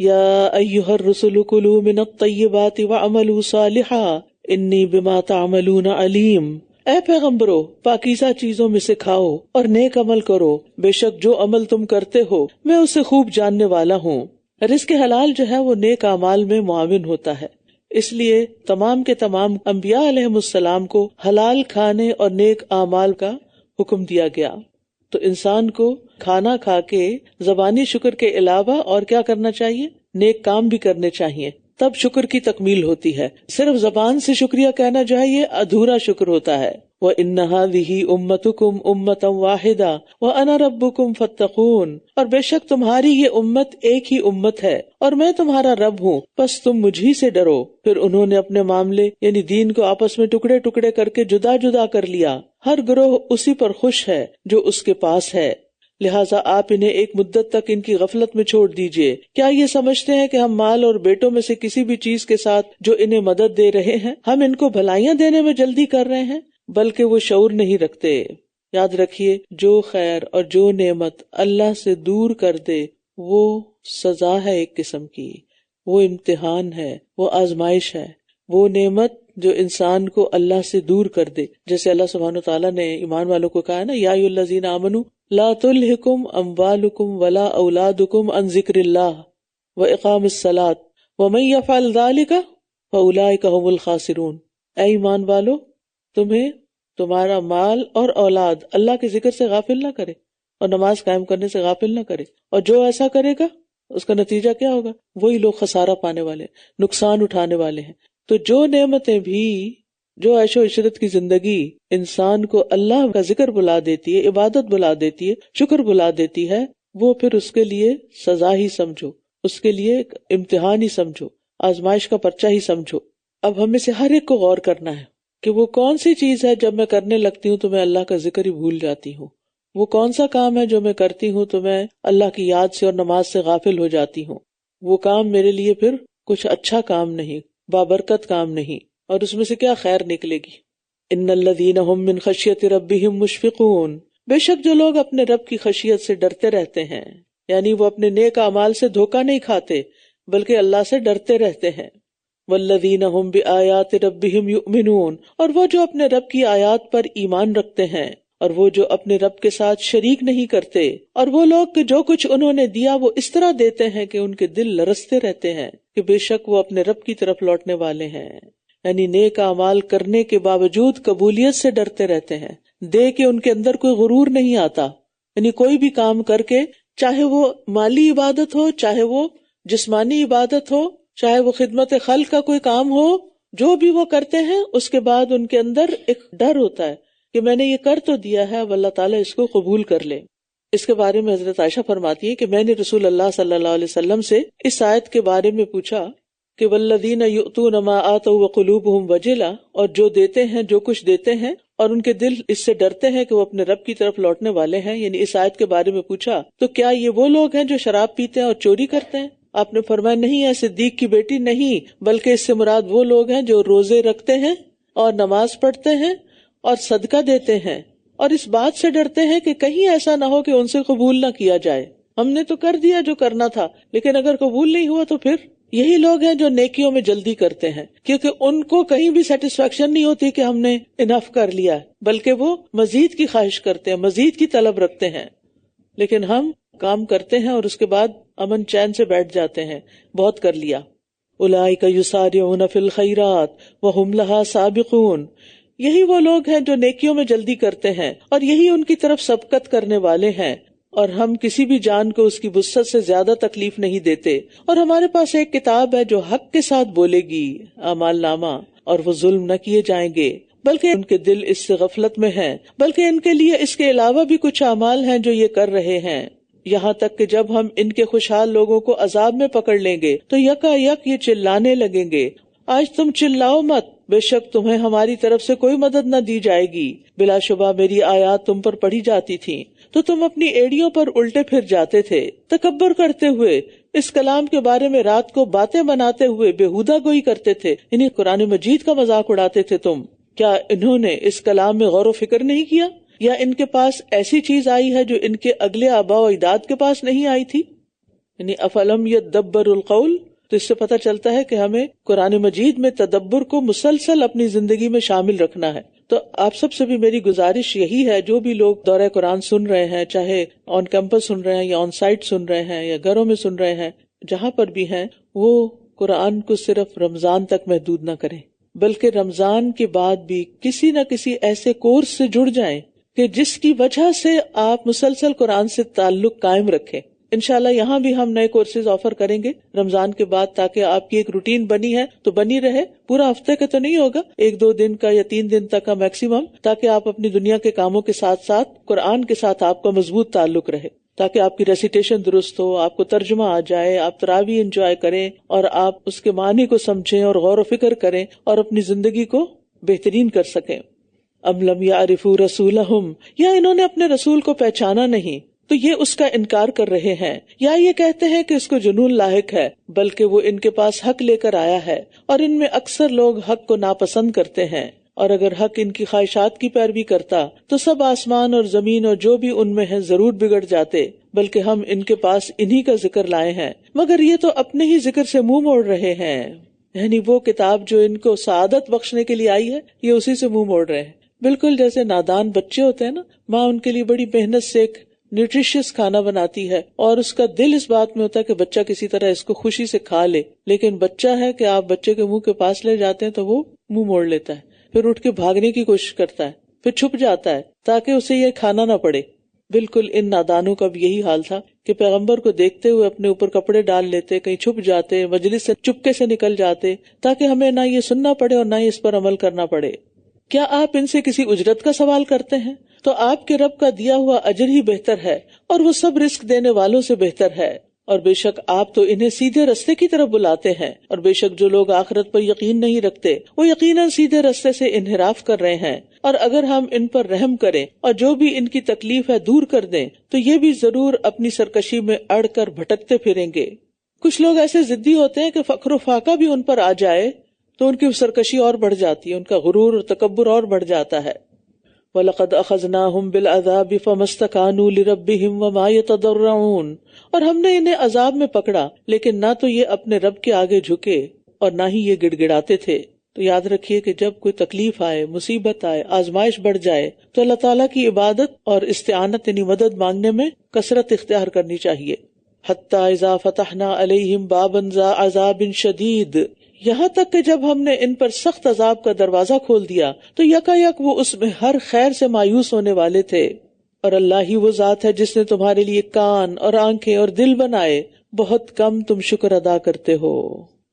یا ایھا الرسل کلوا من الطیبات واعملوا صالحا انی بما تعملون علیم. اے پیغمبرو پاکیزہ چیزوں میں سے کھاؤ اور نیک عمل کرو، بے شک جو عمل تم کرتے ہو میں اسے خوب جاننے والا ہوں. رزق حلال جو ہے وہ نیک اعمال میں معاون ہوتا ہے، اس لیے تمام کے تمام انبیاء علیہم السلام کو حلال کھانے اور نیک اعمال کا حکم دیا گیا. تو انسان کو کھانا کھا کے زبانی شکر کے علاوہ اور کیا کرنا چاہیے؟ نیک کام بھی کرنے چاہیے، تب شکر کی تکمیل ہوتی ہے. صرف زبان سے شکریہ کہنا چاہیے ادھورا شکر ہوتا ہے. وَإِنَّ هَٰذِهِ أُمَّتُكُمْ أُمَّةً وَاحِدَةً وَأَنَا رَبُّكُمْ فَاتَّقُونِ. اور بے شک تمہاری یہ امت ایک ہی امت ہے اور میں تمہارا رب ہوں، بس تم مجھ ہی سے ڈرو. پھر انہوں نے اپنے معاملے یعنی دین کو آپس میں ٹکڑے ٹکڑے کر کے جدا جدا کر لیا. ہر گروہ اسی پر خوش ہے جو اس کے پاس ہے، لہٰذا آپ انہیں ایک مدت تک ان کی غفلت میں چھوڑ دیجئے. کیا یہ سمجھتے ہیں کہ ہم مال اور بیٹوں میں سے کسی بھی چیز کے ساتھ جو انہیں مدد دے رہے ہیں ہم ان کو بھلائیاں دینے میں جلدی کر رہے ہیں؟ بلکہ وہ شعور نہیں رکھتے. یاد رکھیے جو خیر اور جو نعمت اللہ سے دور کر دے وہ سزا ہے ایک قسم کی، وہ امتحان ہے، وہ آزمائش ہے. وہ نعمت جو انسان کو اللہ سے دور کر دے، جیسے اللہ سبحانہ وتعالیٰ نے ایمان والوں کو کہا ہے نا، یا ایھا الذین آمنوا لا تلہکم اموالکم ولا اولادکم عن ذکر اللہ واقام الصلاۃ ومن یفعل ذلک فاولئک هم الخاسرون. اے ایمان والو تمہیں تمہارا مال اور اولاد اللہ کے ذکر سے غافل نہ کرے اور نماز قائم کرنے سے غافل نہ کرے، اور جو ایسا کرے گا اس کا نتیجہ کیا ہوگا؟ وہی لوگ خسارہ پانے والے ہیں، نقصان اٹھانے والے ہیں. تو جو نعمتیں بھی، جو عیش و عشرت کی زندگی انسان کو اللہ کا ذکر بلا دیتی ہے، عبادت بلا دیتی ہے، شکر بلا دیتی ہے، وہ پھر اس کے لیے سزا ہی سمجھو، اس کے لیے ایک امتحان ہی سمجھو، آزمائش کا پرچہ ہی سمجھو. اب ہمیں سے ہر ایک کو غور کرنا ہے کہ وہ کون سی چیز ہے جب میں کرنے لگتی ہوں تو میں اللہ کا ذکر ہی بھول جاتی ہوں. وہ کون سا کام ہے جو میں کرتی ہوں تو میں اللہ کی یاد سے اور نماز سے غافل ہو جاتی ہوں. وہ کام میرے لیے پھر کچھ اچھا کام نہیں، بابرکت کام نہیں، اور اس میں سے کیا خیر نکلے گی. ان الذین هم من خشیۃ ربہم مشفقون. بے شک جو لوگ اپنے رب کی خشیت سے ڈرتے رہتے ہیں، یعنی وہ اپنے نیک اعمال سے دھوکہ نہیں کھاتے بلکہ اللہ سے ڈرتے رہتے ہیں. والذین هم بآیات ربہم یؤمنون. اور وہ جو اپنے رب کی آیات پر ایمان رکھتے ہیں اور وہ جو اپنے رب کے ساتھ شریک نہیں کرتے، اور وہ لوگ کہ جو کچھ انہوں نے دیا وہ اس طرح دیتے ہیں کہ ان کے دل لرزتے رہتے ہیں کہ بے شک وہ اپنے رب کی طرف لوٹنے والے ہیں. یعنی نیک اعمال کرنے کے باوجود قبولیت سے ڈرتے رہتے ہیں، دے کے ان کے اندر کوئی غرور نہیں آتا. یعنی کوئی بھی کام کر کے، چاہے وہ مالی عبادت ہو، چاہے وہ جسمانی عبادت ہو، چاہے وہ خدمت خلق کا کوئی کام ہو، جو بھی وہ کرتے ہیں اس کے بعد ان کے اندر ایک ڈر ہوتا ہے کہ میں نے یہ کر تو دیا ہے، اب اللہ تعالیٰ اس کو قبول کر لے. اس کے بارے میں حضرت عائشہ فرماتی ہے کہ میں نے رسول اللہ صلی اللہ علیہ وسلم سے اس آیت کے بارے میں پوچھا کہ والذین یؤتون ما آتوا وقلوبہم وجلہ، اور جو دیتے ہیں، جو کچھ دیتے ہیں اور ان کے دل اس سے ڈرتے ہیں کہ وہ اپنے رب کی طرف لوٹنے والے ہیں، یعنی اس آیت کے بارے میں پوچھا تو کیا یہ وہ لوگ ہیں جو شراب پیتے ہیں اور چوری کرتے ہیں؟ آپ نے فرمایا نہیں ہے صدیق کی بیٹی، نہیں، بلکہ اس سے مراد وہ لوگ ہیں جو روزے رکھتے ہیں اور نماز پڑھتے ہیں اور صدقہ دیتے ہیں، اور اس بات سے ڈرتے ہیں کہ کہیں ایسا نہ ہو کہ ان سے قبول نہ کیا جائے. ہم نے تو کر دیا جو کرنا تھا، لیکن اگر قبول نہیں ہوا تو پھر یہی لوگ ہیں جو نیکیوں میں جلدی کرتے ہیں، کیونکہ ان کو کہیں بھی سیٹسفیکشن نہیں ہوتی کہ ہم نے انف کر لیا، بلکہ وہ مزید کی خواہش کرتے ہیں، مزید کی طلب رکھتے ہیں. لیکن ہم کام کرتے ہیں اور اس کے بعد امن چین سے بیٹھ جاتے ہیں، بہت کر لیا. اولئک یسارعون فی الخیرات وہم لہا سابقون. یہی وہ لوگ ہیں جو نیکیوں میں جلدی کرتے ہیں اور یہی ان کی طرف سبقت کرنے والے ہیں، اور ہم کسی بھی جان کو اس کی وسعت سے زیادہ تکلیف نہیں دیتے. اور ہمارے پاس ایک کتاب ہے جو حق کے ساتھ بولے گی، اعمال نامہ، اور وہ ظلم نہ کیے جائیں گے، بلکہ ان کے دل اس سے غفلت میں ہیں، بلکہ ان کے لیے اس کے علاوہ بھی کچھ اعمال ہیں جو یہ کر رہے ہیں. یہاں تک کہ جب ہم ان کے خوشحال لوگوں کو عذاب میں پکڑ لیں گے تو یکا یک یہ چلانے لگیں گے، آج تم چلاؤ مت، بے شک تمہیں ہماری طرف سے کوئی مدد نہ دی جائے گی. بلا شبہ میری آیات تم پر پڑھی جاتی تھیں تو تم اپنی ایڑیوں پر الٹے پھر جاتے تھے، تکبر کرتے ہوئے، اس کلام کے بارے میں رات کو باتیں بناتے ہوئے بےہودہ گوئی کرتے تھے، یعنی قرآن مجید کا مذاق اڑاتے تھے تم. کیا انہوں نے اس کلام میں غور و فکر نہیں کیا؟ یا ان کے پاس ایسی چیز آئی ہے جو ان کے اگلے آباء و اجداد کے پاس نہیں آئی تھی؟ یعنی افلم یدبر القول، تو اس سے پتہ چلتا ہے کہ ہمیں قرآن مجید میں تدبر کو مسلسل اپنی زندگی میں شامل رکھنا ہے. تو آپ سب سے بھی میری گزارش یہی ہے، جو بھی لوگ دورہ قرآن سن رہے ہیں، چاہے آن کیمپس سن رہے ہیں یا آن سائٹ سن رہے ہیں یا گھروں میں سن رہے ہیں، جہاں پر بھی ہیں، وہ قرآن کو صرف رمضان تک محدود نہ کریں، بلکہ رمضان کے بعد بھی کسی نہ کسی ایسے کورس سے جڑ جائیں کہ جس کی وجہ سے آپ مسلسل قرآن سے تعلق قائم رکھیں. انشاءاللہ یہاں بھی ہم نئے کورسز آفر کریں گے رمضان کے بعد، تاکہ آپ کی ایک روٹین بنی ہے تو بنی رہے. پورا ہفتے کا تو نہیں ہوگا، 1-2 دن کا یا 3 دن تک کا میکسیمم، تاکہ آپ اپنی دنیا کے کاموں کے ساتھ ساتھ قرآن کے ساتھ آپ کا مضبوط تعلق رہے، تاکہ آپ کی ریسیٹیشن درست ہو، آپ کو ترجمہ آ جائے، آپ تراویح انجوائے کریں اور آپ اس کے معنی کو سمجھیں اور غور و فکر کریں اور اپنی زندگی کو بہترین کر سکیں. ام لم یعرفوا رسولہم، یا انہوں نے اپنے رسول کو پہچانا نہیں تو یہ اس کا انکار کر رہے ہیں، یا یہ کہتے ہیں کہ اس کو جنون لاحق ہے، بلکہ وہ ان کے پاس حق لے کر آیا ہے اور ان میں اکثر لوگ حق کو ناپسند کرتے ہیں. اور اگر حق ان کی خواہشات کی پیروی کرتا تو سب آسمان اور زمین اور جو بھی ان میں ہے ضرور بگڑ جاتے، بلکہ ہم ان کے پاس انہی کا ذکر لائے ہیں، مگر یہ تو اپنے ہی ذکر سے منہ موڑ رہے ہیں. یعنی وہ کتاب جو ان کو سعادت بخشنے کے لیے آئی ہے، یہ اسی سے منہ موڑ رہے ہیں. بالکل جیسے نادان بچے ہوتے ہیں نا، ماں ان کے لیے بڑی محنت سے ایک نیوٹریشیس کھانا بناتی ہے اور اس کا دل اس بات میں ہوتا ہے کہ بچہ کسی طرح اس کو خوشی سے کھا لے، لیکن بچہ ہے کہ آپ بچے کے منہ کے پاس لے جاتے ہیں تو وہ منہ موڑ لیتا ہے، پھر اٹھ کے بھاگنے کی کوشش کرتا ہے، پھر چھپ جاتا ہے تاکہ اسے یہ کھانا نہ پڑے. بالکل ان نادانوں کا بھی یہی حال تھا کہ پیغمبر کو دیکھتے ہوئے اپنے اوپر کپڑے ڈال لیتے، کہیں چھپ جاتے، مجلس سے چپکے سے نکل جاتے، تاکہ ہمیں نہ یہ سننا پڑے اور نہ ہی اس پر عمل کرنا پڑے. کیا آپ ان سے کسی اجرت کا سوال کرتے ہیں؟ تو آپ کے رب کا دیا ہوا اجر ہی بہتر ہے اور وہ سب رزق دینے والوں سے بہتر ہے. اور بے شک آپ تو انہیں سیدھے رستے کی طرف بلاتے ہیں، اور بے شک جو لوگ آخرت پر یقین نہیں رکھتے وہ یقیناً سیدھے رستے سے انحراف کر رہے ہیں. اور اگر ہم ان پر رحم کریں اور جو بھی ان کی تکلیف ہے دور کر دیں تو یہ بھی ضرور اپنی سرکشی میں اڑ کر بھٹکتے پھریں گے. کچھ لوگ ایسے ضدی ہوتے ہیں کہ فخر و فاقہ بھی ان پر آ جائے تو ان کی سرکشی اور بڑھ جاتی ہے، ان کا غرور اور تکبر اور بڑھ جاتا ہے. وَلَقَدْ أَخَذْنَاهُمْ بِالْعَذَابِ فَمَا اسْتَكَانُوا لِرَبِّهِمْ وَمَا يَتَضَرَّعُونَ، اور ہم نے انہیں عذاب میں پکڑا لیکن نہ تو یہ اپنے رب کے آگے جھکے اور نہ ہی یہ گڑ گڑاتے تھے. تو یاد رکھیے کہ جب کوئی تکلیف آئے، مصیبت آئے، آزمائش بڑھ جائے تو اللہ تعالیٰ کی عبادت اور استعانت یعنی مدد مانگنے میں کثرت اختیار کرنی چاہیے. حَتَّى إِذَا فَتَحْنَا عَلَيْهِمْ بَابًا ذَا عَذَابٍ شَدِيدٍ، یہاں تک کہ جب ہم نے ان پر سخت عذاب کا دروازہ کھول دیا تو یکا یک وہ اس میں ہر خیر سے مایوس ہونے والے تھے. اور اللہ ہی وہ ذات ہے جس نے تمہارے لیے کان اور آنکھیں اور دل بنائے، بہت کم تم شکر ادا کرتے ہو.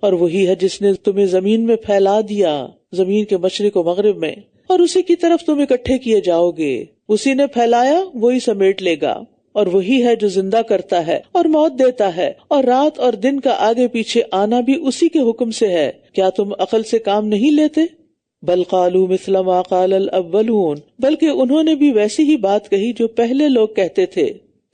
اور وہی ہے جس نے تمہیں زمین میں پھیلا دیا، زمین کے مشرق و مغرب میں، اور اسی کی طرف تم اکٹھے کیے جاؤ گے. اسی نے پھیلایا وہی سمیٹ لے گا. اور وہی ہے جو زندہ کرتا ہے اور موت دیتا ہے، اور رات اور دن کا آگے پیچھے آنا بھی اسی کے حکم سے ہے. کیا تم عقل سے کام نہیں لیتے؟ بل قالوا مثل ما قال الاولون، بلکہ انہوں نے بھی ویسی ہی بات کہی جو پہلے لوگ کہتے تھے.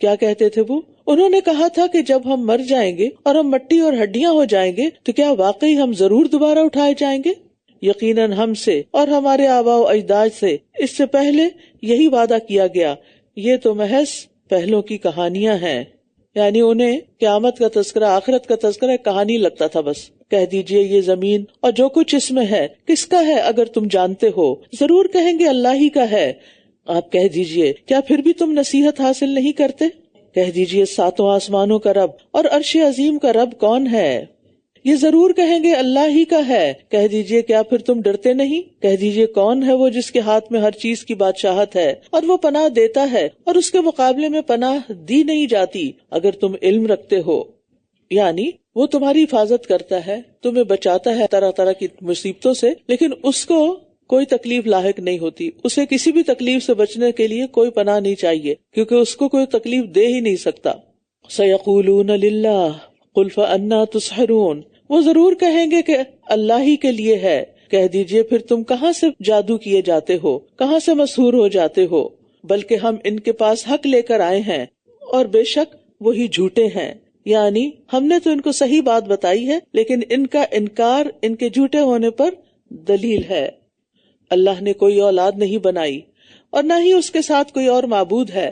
کیا کہتے تھے وہ؟ انہوں نے کہا تھا کہ جب ہم مر جائیں گے اور ہم مٹی اور ہڈیاں ہو جائیں گے تو کیا واقعی ہم ضرور دوبارہ اٹھائے جائیں گے؟ یقیناً ہم سے اور ہمارے آباء و اجداد سے اس سے پہلے یہی وعدہ کیا گیا. یہ تو محض پہلوں کی کہانیاں ہیں. یعنی انہیں قیامت کا تذکرہ، آخرت کا تذکرہ ایک کہانی لگتا تھا. بس کہہ دیجئے یہ زمین اور جو کچھ اس میں ہے کس کا ہے اگر تم جانتے ہو؟ ضرور کہیں گے اللہ ہی کا ہے. آپ کہہ دیجئے کیا پھر بھی تم نصیحت حاصل نہیں کرتے؟ کہہ دیجئے 7 آسمانوں کا رب اور عرش عظیم کا رب کون ہے؟ یہ ضرور کہیں گے اللہ ہی کا ہے. کہہ دیجئے کیا پھر تم ڈرتے نہیں؟ کہہ دیجئے کون ہے وہ جس کے ہاتھ میں ہر چیز کی بادشاہت ہے اور وہ پناہ دیتا ہے اور اس کے مقابلے میں پناہ دی نہیں جاتی اگر تم علم رکھتے ہو. یعنی وہ تمہاری حفاظت کرتا ہے، تمہیں بچاتا ہے طرح طرح کی مصیبتوں سے، لیکن اس کو کوئی تکلیف لاحق نہیں ہوتی. اسے کسی بھی تکلیف سے بچنے کے لیے کوئی پناہ نہیں چاہیے کیونکہ اس کو کوئی تکلیف دے ہی نہیں سکتا. سَيَقُولُونَ لِلَّهِ قُلْ فَأَنَّىٰ تُسْحَرُونَ، وہ ضرور کہیں گے کہ اللہ ہی کے لیے ہے. کہہ دیجئے پھر تم کہاں سے جادو کیے جاتے ہو، کہاں سے مسحور ہو جاتے ہو؟ بلکہ ہم ان کے پاس حق لے کر آئے ہیں اور بے شک وہی جھوٹے ہیں. یعنی ہم نے تو ان کو صحیح بات بتائی ہے لیکن ان کا انکار ان کے جھوٹے ہونے پر دلیل ہے. اللہ نے کوئی اولاد نہیں بنائی اور نہ ہی اس کے ساتھ کوئی اور معبود ہے.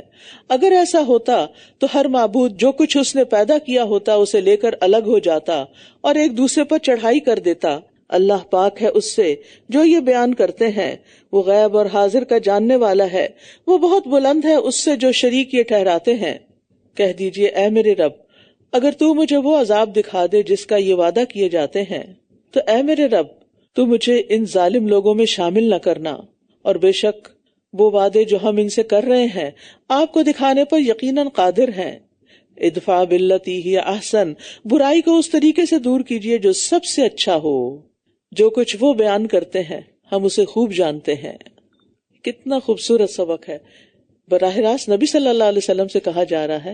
اگر ایسا ہوتا تو ہر معبود جو کچھ اس نے پیدا کیا ہوتا اسے لے کر الگ ہو جاتا اور ایک دوسرے پر چڑھائی کر دیتا. اللہ پاک ہے اس سے جو یہ بیان کرتے ہیں، وہ غیب اور حاضر کا جاننے والا ہے، وہ بہت بلند ہے اس سے جو شریک یہ ٹھہراتے ہیں. کہہ دیجئے اے میرے رب، اگر تو مجھے وہ عذاب دکھا دے جس کا یہ وعدہ کیے جاتے ہیں، تو اے میرے رب تو مجھے ان ظالم لوگوں میں شامل نہ کرنا، اور بے شک وہ وعدے جو ہم ان سے کر رہے ہیں آپ کو دکھانے پر یقیناً قادر ہیں. ادفع باللتی ہی احسن، برائی کو اس طریقے سے دور کیجئے جو سب سے اچھا ہو. جو کچھ وہ بیان کرتے ہیں ہم اسے خوب جانتے ہیں. کتنا خوبصورت سبق ہے، براہ راست نبی صلی اللہ علیہ وسلم سے کہا جا رہا ہے،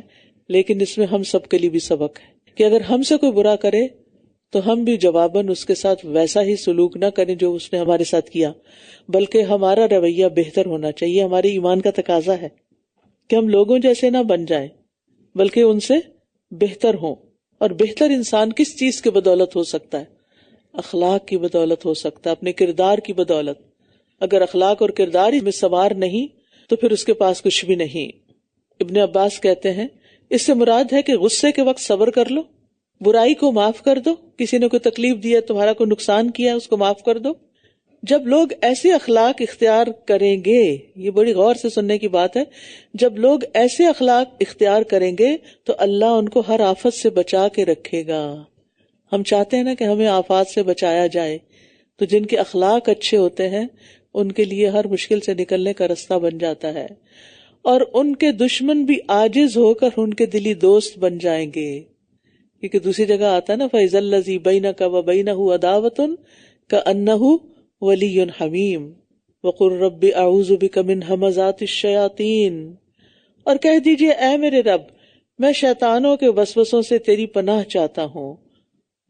لیکن اس میں ہم سب کے لیے بھی سبق ہے کہ اگر ہم سے کوئی برا کرے تو ہم بھی جواباً اس کے ساتھ ویسا ہی سلوک نہ کریں جو اس نے ہمارے ساتھ کیا، بلکہ ہمارا رویہ بہتر ہونا چاہیے. ہمارے ایمان کا تقاضا ہے کہ ہم لوگوں جیسے نہ بن جائیں بلکہ ان سے بہتر ہوں. اور بہتر انسان کس چیز کے بدولت ہو سکتا ہے؟ اخلاق کی بدولت ہو سکتا ہے، اپنے کردار کی بدولت. اگر اخلاق اور کردار میں سنوار نہیں تو پھر اس کے پاس کچھ بھی نہیں. ابن عباس کہتے ہیں اس سے مراد ہے کہ غصے کے وقت صبر کر لو، برائی کو معاف کر دو، کسی نے کوئی تکلیف دی ہے، تمہارا کوئی نقصان کیا اس کو معاف کر دو. جب لوگ ایسے اخلاق اختیار کریں گے، یہ بڑی غور سے سننے کی بات ہے، جب لوگ ایسے اخلاق اختیار کریں گے تو اللہ ان کو ہر آفت سے بچا کے رکھے گا. ہم چاہتے ہیں نا کہ ہمیں آفات سے بچایا جائے، تو جن کے اخلاق اچھے ہوتے ہیں ان کے لیے ہر مشکل سے نکلنے کا رستہ بن جاتا ہے، اور ان کے دشمن بھی عاجز ہو کر ان کے دلی دوست بن جائیں گے. کیونکہ دوسری جگہ آتا ہے نا فَإِذَا الَّذِي بَيْنَكَ وَبَيْنَهُ عَدَاوَةٌ كَأَنَّهُ وَلِيٌّ حَمِيمٌ وَقُلْ رَبِّ أَعُوذُ بِكَ مِنْ هَمَزَاتِ الشَّيَاطِينِ. اور کہہ دیجئے اے میرے رب، میں شیطانوں کے وسوسوں سے تیری پناہ چاہتا ہوں.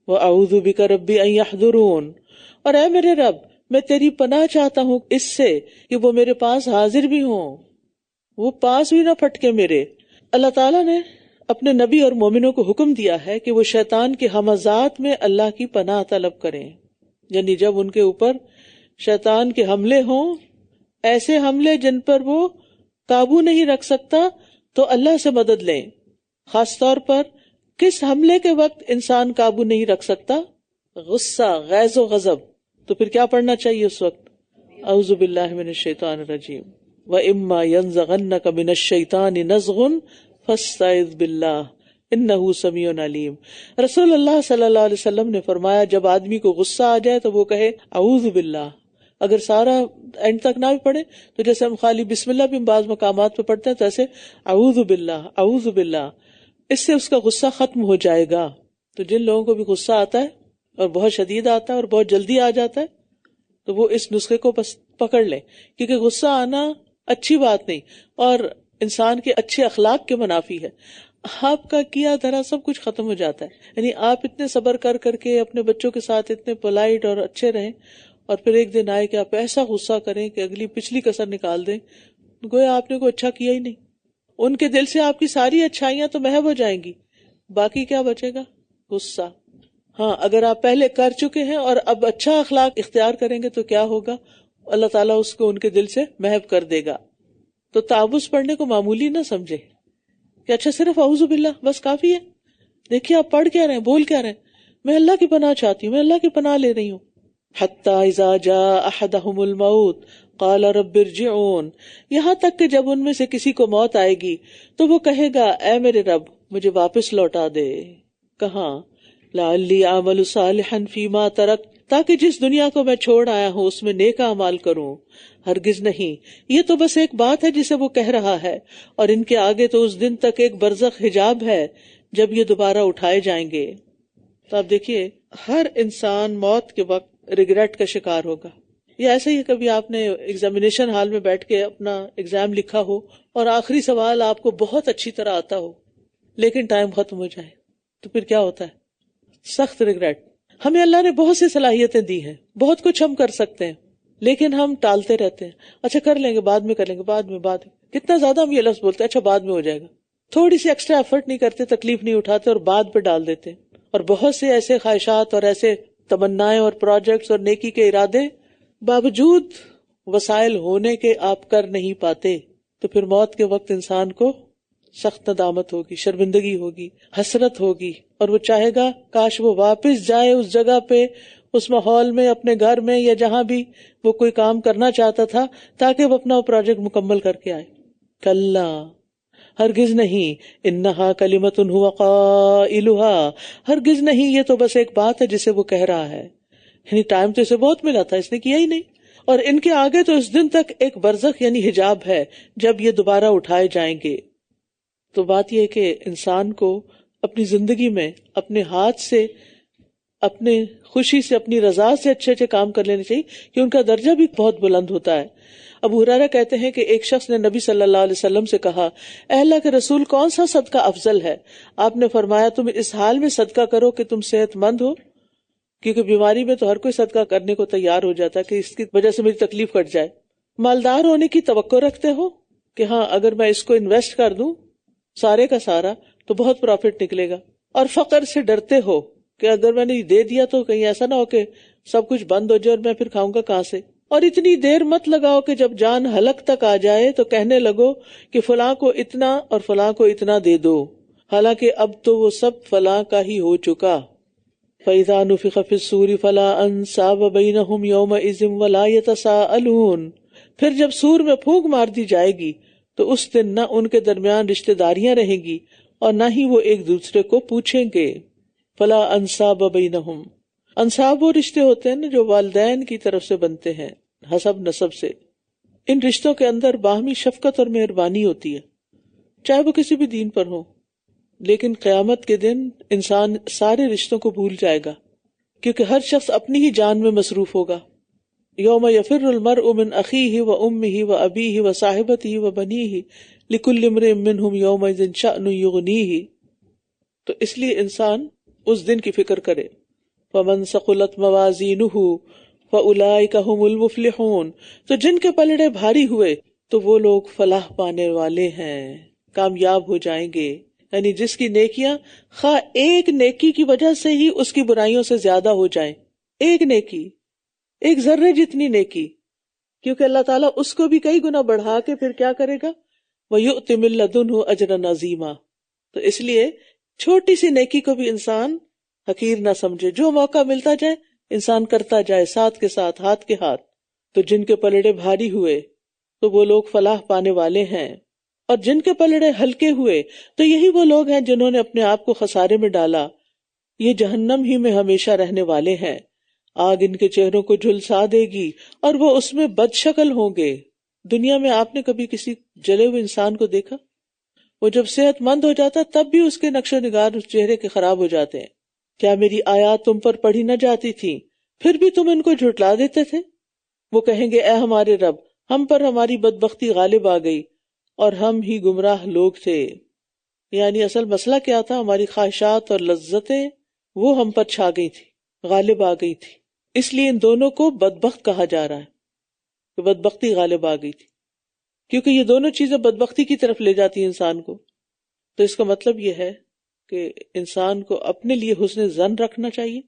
وَأَعُوذُ بِكَ رَبِّ أَن يَحْضُرُونَ، اور اے میرے رب میں تیری پناہ چاہتا ہوں اس سے کہ وہ میرے پاس حاضر بھی ہوں، وہ پاس بھی نہ پھٹکے میرے. اللہ تعالیٰ نے اپنے نبی اور مومنوں کو حکم دیا ہے کہ وہ شیطان کے ہمزات میں اللہ کی پناہ طلب کریں، یعنی جب ان کے اوپر شیطان کے حملے ہوں، ایسے حملے جن پر وہ قابو نہیں رکھ سکتا، تو اللہ سے مدد لیں. خاص طور پر کس حملے کے وقت انسان قابو نہیں رکھ سکتا؟ غصہ، غیظ و غضب. تو پھر کیا پڑھنا چاہیے اس وقت؟ اعوذ باللہ من الشیطان الرجیم وَإِمَّا يَنزَغَنَّكَ مِنَ الشَّيْطَانِ نَزْغٌ فَاسْتَعِذْ بِاللَّهِ إِنَّهُ سَمِيعٌ عَلِيمٌ. رسول اللہ صلی اللہ علیہ وسلم نے فرمایا جب آدمی کو غصہ آ جائے تو وہ کہے اعوذ باللہ. اگر سارا اینڈ تک نہ بھی پڑھے تو جیسے ہم خالی بسم اللہ بھی بعض مقامات پہ پڑھتے ہیں تو ایسے اعوذ باللہ اعوذ باللہ، اس سے اس کا غصہ ختم ہو جائے گا. تو جن لوگوں کو بھی غصہ آتا ہے اور بہت شدید آتا ہے اور بہت جلدی آ جاتا ہے تو وہ اس نسخے کو بس پکڑ لیں، کیونکہ غصہ آنا اچھی بات نہیں اور انسان کے اچھے اخلاق کے منافی ہے. آپ کا کیا دھرا سب کچھ ختم ہو جاتا ہے. یعنی آپ اتنے صبر کر کر کے اپنے بچوں کے ساتھ اتنے پولائٹ اور اچھے رہیں، اور پھر ایک دن آئے کہ آپ ایسا غصہ کریں کہ اگلی پچھلی کسر نکال دیں، گویا آپ نے کوئی اچھا کیا ہی نہیں. ان کے دل سے آپ کی ساری اچھائیاں تو محو ہو جائیں گی، باقی کیا بچے گا؟ غصہ. ہاں اگر آپ پہلے کر چکے ہیں اور اب اچھا اخلاق اختیار کریں گے تو کیا ہوگا؟ اللہ تعالیٰ اس کو ان کے دل سے محو کر دے گا. تو تعوذ پڑھنے کو معمولی نہ سمجھے کہ اچھا صرف اعوذ باللہ بس کافی ہے. دیکھیے آپ پڑھ کیا رہے ہیں، بول کیا رہے ہیں، میں اللہ کی پناہ چاہتی ہوں، میں اللہ کی پناہ لے رہی ہوں. حتی اذا جاء احدهم الموت قال رب ارجعون، یہاں تک کہ جب ان میں سے کسی کو موت آئے گی تو وہ کہے گا اے میرے رب مجھے واپس لوٹا دے. کہاں؟ لعلی اعمل صالحا فیما ترکت، تاکہ جس دنیا کو میں چھوڑ آیا ہوں اس میں نیک اعمال کروں. ہرگز نہیں، یہ تو بس ایک بات ہے جسے وہ کہہ رہا ہے، اور ان کے آگے تو اس دن تک ایک برزخ حجاب ہے جب یہ دوبارہ اٹھائے جائیں گے. تو آپ دیکھیے ہر انسان موت کے وقت ریگریٹ کا شکار ہوگا. یا ایسے ہی کبھی آپ نے ایگزامینیشن ہال میں بیٹھ کے اپنا ایگزام لکھا ہو اور آخری سوال آپ کو بہت اچھی طرح آتا ہو لیکن ٹائم ختم ہو جائے تو پھر کیا ہوتا ہے؟ سخت ریگریٹ. ہمیں اللہ نے بہت سی صلاحیتیں دی ہیں، بہت کچھ ہم کر سکتے ہیں، لیکن ہم ٹالتے رہتے ہیں. اچھا کر لیں گے، بعد میں کر لیں گے، بعد میں کتنا زیادہ ہم یہ لفظ بولتے ہیں، اچھا بعد میں ہو جائے گا. تھوڑی سی ایکسٹرا ایفرٹ نہیں کرتے، تکلیف نہیں اٹھاتے اور بعد پہ ڈال دیتے ہیں. اور بہت سے ایسے خواہشات اور ایسے تمنائیں اور پروجیکٹس اور نیکی کے ارادے باوجود وسائل ہونے کے آپ کر نہیں پاتے، تو پھر موت کے وقت انسان کو سخت ندامت ہوگی، شرمندگی ہوگی، حسرت ہوگی، اور وہ چاہے گا کاش وہ واپس جائے اس جگہ پہ، اس ماحول میں، اپنے گھر میں، یا جہاں بھی وہ کوئی کام کرنا چاہتا تھا، تاکہ وہ اپنا پروجیکٹ مکمل کر کے آئے۔ کلا، ہرگز نہیں، انہا کلمۃ ہو قائلھا، ہرگز نہیں، یہ تو بس ایک بات ہے جسے وہ کہہ رہا ہے، یعنی ٹائم تو اسے بہت ملا تھا، اس نے کیا ہی نہیں، اور ان کے آگے تو اس دن تک ایک برزخ یعنی حجاب ہے جب یہ دوبارہ اٹھائے جائیں گے۔ تو بات یہ کہ انسان کو اپنی زندگی میں اپنے ہاتھ سے، اپنے خوشی سے، اپنی رضا سے اچھے اچھے کام کر لینے چاہیے کہ ان کا درجہ بھی بہت بلند ہوتا ہے۔ ابو ہریرہ کہتے ہیں کہ ایک شخص نے نبی صلی اللہ علیہ وسلم سے کہا، اے اللہ کے رسول، کون سا صدقہ افضل ہے؟ آپ نے فرمایا، تم اس حال میں صدقہ کرو کہ تم صحت مند ہو، کیونکہ بیماری میں تو ہر کوئی صدقہ کرنے کو تیار ہو جاتا ہے کہ اس کی وجہ سے میری تکلیف کٹ جائے۔ مالدار ہونے کی توقع رکھتے ہو کہ ہاں اگر میں اس کو انویسٹ کر دوں سارے کا سارا تو بہت پروفٹ نکلے گا، اور فقر سے ڈرتے ہو کہ اگر میں نے دے دیا تو کہیں ایسا نہ ہو کہ سب کچھ بند ہو جائے اور میں پھر کھاؤں گا کہاں سے، اور اتنی دیر مت لگاؤ کہ جب جان حلق تک آ جائے تو کہنے لگو کہ فلاں کو اتنا اور فلاں کو اتنا دے دو، حالانکہ اب تو وہ سب فلاں کا ہی ہو چکا۔ فَإِذَا نُفِخَ فِي الصُّورِ فَلَا أَنْسَابَ بَيْنَهُمْ يَوْمَئِذٍ وَلَا يَتَسَاءَلُونَ، پھر جب سور میں پھونک مار دی جائے گی تو اس دن نہ ان کے درمیان رشتہ داریاں رہیں گی اور نہ ہی وہ ایک دوسرے کو پوچھیں گے۔ فلا انصاب بینہم، انصاب وہ رشتے ہوتے ہیں نا جو والدین کی طرف سے بنتے ہیں حسب نسب سے، ان رشتوں کے اندر باہمی شفقت اور مہربانی ہوتی ہے، چاہے وہ کسی بھی دین پر ہو، لیکن قیامت کے دن انسان سارے رشتوں کو بھول جائے گا، کیونکہ ہر شخص اپنی ہی جان میں مصروف ہوگا۔ یوم یفر المرء من اخیہ و امہ و ابیہ و صاحبتہ و بنیہ لکل امرئ منہم یومئذ شأن یغنیہ، تو اس لیے انسان اس دن کی فکر کرے۔ فمن ثقلت موازینہ فاولئک ھم المفلحون، تو جن کے پلڑے بھاری ہوئے تو وہ لوگ فلاح پانے والے ہیں، کامیاب ہو جائیں گے، یعنی جس کی نیکیاں خواہ ایک نیکی کی وجہ سے ہی اس کی برائیوں سے زیادہ ہو جائیں، ایک نیکی، ایک ذرے جتنی نیکی، کیونکہ اللہ تعالیٰ اس کو بھی کئی گنا بڑھا کے پھر کیا کرے گا، وَيُؤْتِ مِن لَّدُنْهُ أَجْرًا عَظِيمًا۔ تو اس لیے چھوٹی سی نیکی کو بھی انسان حقیر نہ سمجھے، جو موقع ملتا جائے انسان کرتا جائے، ساتھ کے ساتھ، ہاتھ کے ہاتھ۔ تو جن کے پلڑے بھاری ہوئے تو وہ لوگ فلاح پانے والے ہیں، اور جن کے پلڑے ہلکے ہوئے تو یہی وہ لوگ ہیں جنہوں نے اپنے آپ کو خسارے میں ڈالا، یہ جہنم ہی میں ہمیشہ رہنے والے ہیں، آگ ان کے چہروں کو جھلسا دے گی اور وہ اس میں بد شکل ہوں گے۔ دنیا میں آپ نے کبھی کسی جلے ہوئے انسان کو دیکھا؟ وہ جب صحت مند ہو جاتا تب بھی اس کے نقش و نگار اس چہرے کے خراب ہو جاتے ہیں۔ کیا میری آیات تم پر پڑھی نہ جاتی تھی پھر بھی تم ان کو جھٹلا دیتے تھے؟ وہ کہیں گے، اے ہمارے رب، ہم پر ہماری بدبختی غالب آ گئی اور ہم ہی گمراہ لوگ تھے۔ یعنی اصل مسئلہ کیا تھا، ہماری خواہشات اور لذتیں وہ ہم پر چھا گئی تھی، غالب آ گئی تھی، اس لیے ان دونوں کو بدبخت کہا جا رہا ہے کہ بدبختی غالب آ گئی تھی، کیونکہ یہ دونوں چیزیں بدبختی کی طرف لے جاتی ہیں انسان کو۔ تو اس کا مطلب یہ ہے کہ انسان کو اپنے لیے حسن ظن رکھنا چاہیے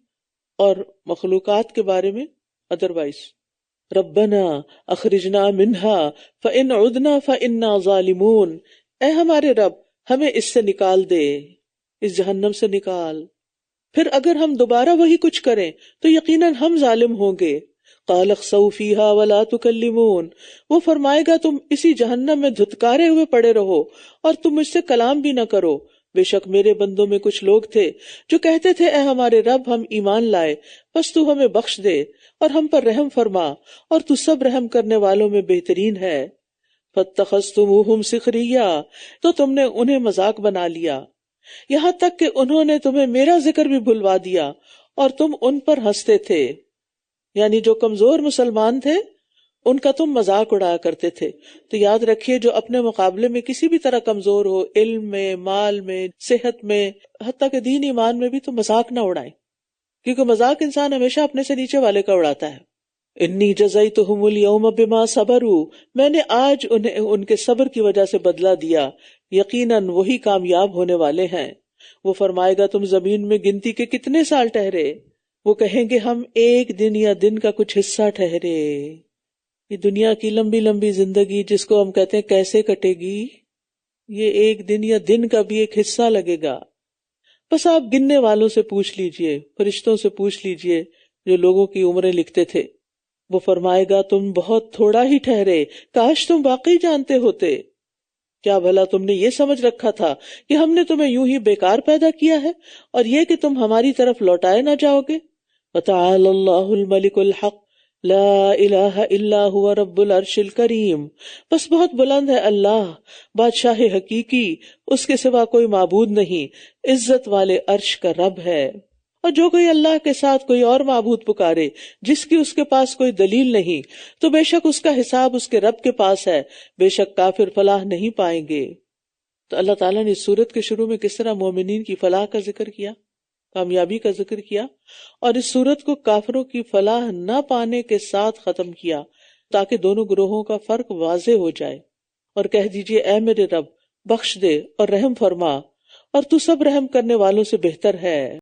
اور مخلوقات کے بارے میں ادروائز۔ ربنا اخرجنا منہا فإن عدنا فإنا ظالمون، اے ہمارے رب ہمیں اس سے نکال دے، اس جہنم سے نکال، پھر اگر ہم دوبارہ وہی کچھ کریں تو یقیناً ہم ظالم ہوں گے۔ قال اخسؤوا فیہا ولا تکلمون، وہ فرمائے گا تم اسی جہنم میں دھتکارے ہوئے پڑے رہو اور تم مجھ سے کلام بھی نہ کرو۔ بے شک میرے بندوں میں کچھ لوگ تھے جو کہتے تھے، اے ہمارے رب ہم ایمان لائے، بس تو ہمیں بخش دے اور ہم پر رحم فرما، اور تو سب رحم کرنے والوں میں بہترین ہے۔ فاتخذتموہم سخریا، تو تم نے انہیں مذاق بنا لیا، یہاں تک کہ انہوں نے تمہیں میرا ذکر بھی بھلوا دیا اور تم ان پر ہنستے تھے۔ یعنی جو کمزور مسلمان تھے ان کا تم مذاق اڑایا کرتے تھے۔ تو یاد رکھیے جو اپنے مقابلے میں کسی بھی طرح کمزور ہو، علم میں، مال میں، صحت میں، حتیٰ کہ دین ایمان میں بھی، تو مذاق نہ اڑائیں، کیونکہ مذاق انسان ہمیشہ اپنے سے نیچے والے کا اڑاتا ہے۔ انی جزیتہم اليوم بما صبروا، میں نے آج انہیں ان کے صبر کی وجہ سے بدلہ دیا، یقیناً وہی کامیاب ہونے والے ہیں۔ وہ فرمائے گا، تم زمین میں گنتی کے کتنے سال ٹھہرے؟ وہ کہیں گے، ہم ایک دن یا دن کا کچھ حصہ ٹھہرے۔ یہ دنیا کی لمبی لمبی زندگی جس کو ہم کہتے ہیں کیسے کٹے گی، یہ ایک دن یا دن کا بھی ایک حصہ لگے گا. بس آپ گننے والوں سے پوچھ لیجئے، فرشتوں سے پوچھ لیجئے جو لوگوں کی عمریں لکھتے تھے. وہ فرمائے گا تم بہت تھوڑا ہی ٹھہرے، کاش تم واقعی جانتے ہوتے. کیا بھلا تم نے یہ سمجھ رکھا تھا کہ ہم نے تمہیں یوں ہی بیکار پیدا کیا ہے اور یہ کہ تم ہماری طرف لوٹائے نہ جاؤ گے؟ وَتَعَالَى اللَّهُ الْمَلِكُ الْحَقُّ لا الہ الا هو رب العرش الکریم. بس بہت بلند ہے اللہ، بادشاہ حقیقی، اس کے سوا کوئی معبود نہیں، عزت والے عرش کا رب ہے. اور جو کوئی اللہ کے ساتھ کوئی اور معبود پکارے جس کی اس کے پاس کوئی دلیل نہیں، تو بے شک اس کا حساب اس کے رب کے پاس ہے، بے شک کافر فلاح نہیں پائیں گے. تو اللہ تعالیٰ نے اس سورت کے شروع میں کس طرح مومنین کی فلاح کا ذکر کیا، کامیابی کا ذکر کیا، اور اس سورت کو کافروں کی فلاح نہ پانے کے ساتھ ختم کیا تاکہ دونوں گروہوں کا فرق واضح ہو جائے. اور کہہ دیجئے اے میرے رب بخش دے اور رحم فرما، اور تو سب رحم کرنے والوں سے بہتر ہے.